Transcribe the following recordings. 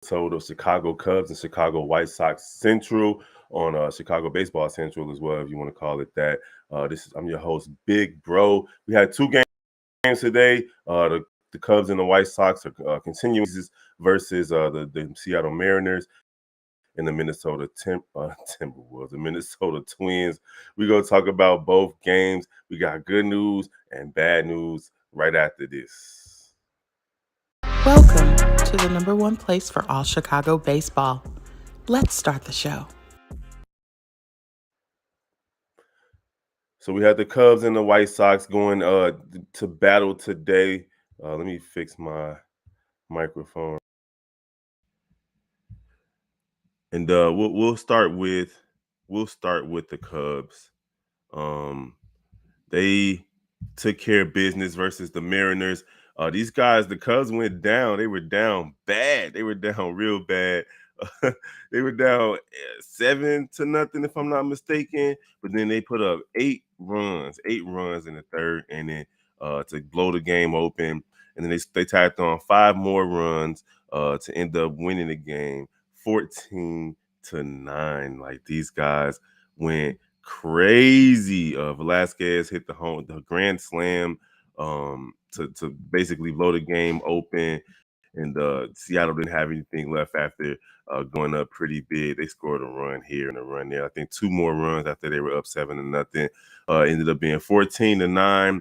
episode of Chicago Cubs and Chicago White Sox Central on Chicago Baseball Central as well, if you want to call it that. I'm your host, Big Bro. We had two games today. The Cubs and the White Sox are continuing versus the Seattle Mariners and the Minnesota Timberwolves, the Minnesota Twins. We're going to talk about both games. We got good news and bad news right after this. Welcome to the number one place for all Chicago baseball. Let's start the show. So we had the Cubs and the White Sox going to battle today. Let me fix my microphone. And we'll start with the Cubs. They took care of business versus the Mariners. These guys, the Cubs went down. They were down bad. They were down real bad. They were down 7-0, if I'm not mistaken. But then they put up 8 runs in the third inning to blow the game open. And then they tacked on 5 more runs to end up winning the game 14-9. Like, these guys went crazy. Velasquez hit the grand slam to basically blow the game open, and Seattle didn't have anything left after going up pretty big. They scored a run here and a run there. I think 2 more runs after they were up 7-0. Ended up being 14-9.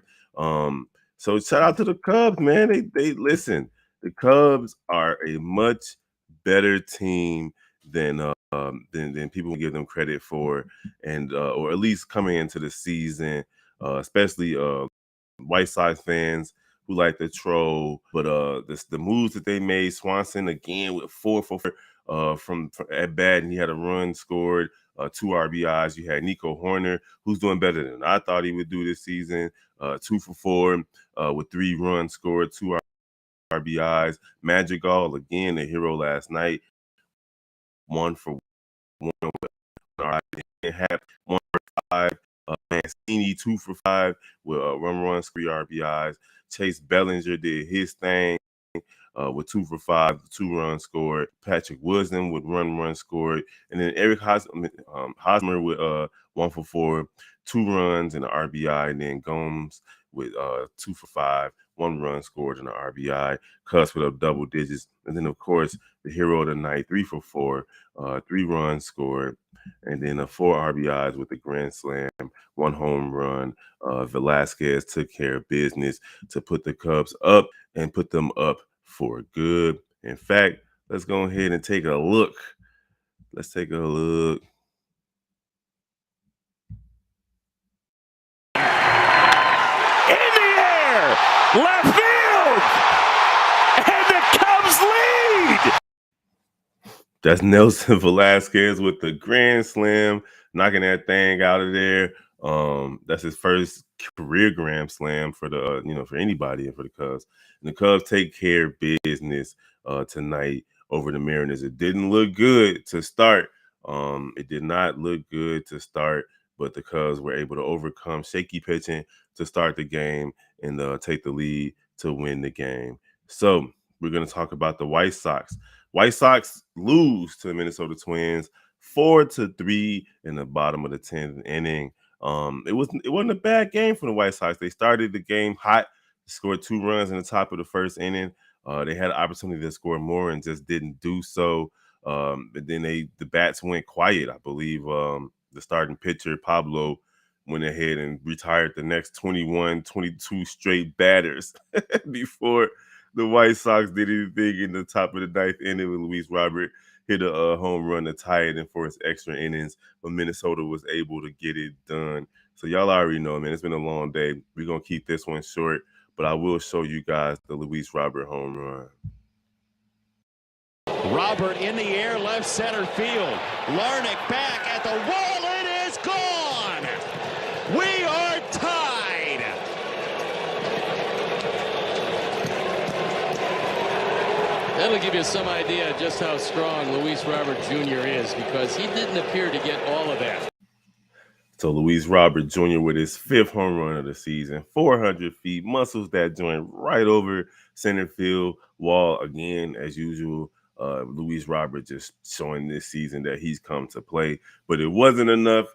So shout out to the Cubs, man. They listen. The Cubs are a much better team than people give them credit for, and or at least coming into the season, especially White Sox fans who like to troll. But the moves that they made, Swanson again with 4 for 4 from at bat, and he had a run scored, 2 RBIs. You had Nico Horner, who's doing better than I thought he would do this season, 2 for 4 with 3 runs scored, 2 RBIs. Madrigal, again, a hero last night, 1 for 1. Had 1 for 5. Mancini 2 for 5 with runs, 3 RBIs. Chase Bellinger did his thing with 2 for 5, 2 runs scored. Patrick Wisdom with run scored, and then Eric Hosmer with 1 for 4, 2 runs and an RBI. And then Gomes with 2 for 5, 1 run scored and an RBI. Cubs put up double digits, and then of course the hero of the night, 3 for 4, 3 runs scored, and then 4 RBIs with the grand slam, 1 home run. Velasquez took care of business to put the Cubs up and put them up for good. In fact, let's go ahead and take a look. Let's take a look. In the air, left field, and the Cubs lead. That's Nelson Velasquez with the grand slam, knocking that thing out of there. That's his first career grand slam for the for anybody and for the Cubs. And the Cubs take care of business tonight over the Mariners. It didn't look good to start. It did not look good to start, but the Cubs were able to overcome shaky pitching to start the game and take the lead to win the game. So we're going to talk about the White Sox. White Sox lose to the Minnesota Twins 4-3 in the bottom of the 10th inning. It wasn't a bad game for the White Sox. They started the game hot, scored 2 runs in the top of the first inning. They had an opportunity to score more and just didn't do so. But then the bats went quiet. I believe the starting pitcher, Pablo, went ahead and retired the next 21, 22 straight batters before the White Sox did anything in the top of the 9th inning. With Luis Robert hit a home run to tie it and force extra innings, but Minnesota was able to get it done. So y'all already know, man, it's been a long day. We're going to keep this one short, but I will show you guys the Luis Robert home run. Robert in the air, left center field. Larnach back at the wall. It is gone. We are tied. That'll give you some idea just how strong Luis Robert Jr. is, because he didn't appear to get all of that. So Luis Robert Jr. with his 5th home run of the season, 400 feet, muscles that joint right over center field wall again, as usual. Luis Robert just showing this season that he's come to play, but it wasn't enough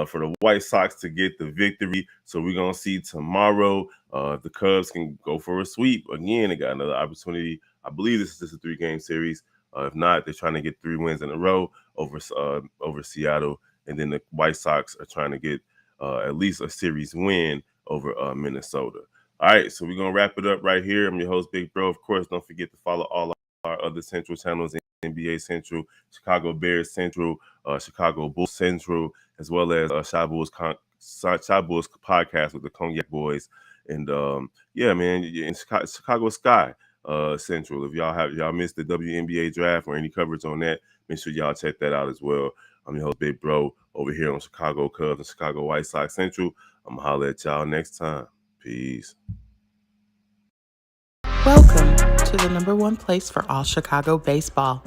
for the White Sox to get the victory. So we're going to see tomorrow if the Cubs can go for a sweep. Again, they got another opportunity. I believe this is just a 3-game series. If not, they're trying to get 3 wins in a row over Seattle. And then the White Sox are trying to get at least a series win over Minnesota. All right, so we're going to wrap it up right here. I'm your host, Big Bro. Of course, don't forget to follow all our other Central channels, NBA Central, Chicago Bears Central, Chicago Bulls Central, as well as Shy Bulls podcast with the Cognac Boys. And yeah, man, in Chicago Sky Central. If y'all missed the WNBA draft or any coverage on that, make sure y'all check that out as well. I'm your host, Big Bro, over here on Chicago Cubs and Chicago White Sox Central. I'm going to holler at y'all next time. Peace. Welcome to the #1 place for all Chicago baseball.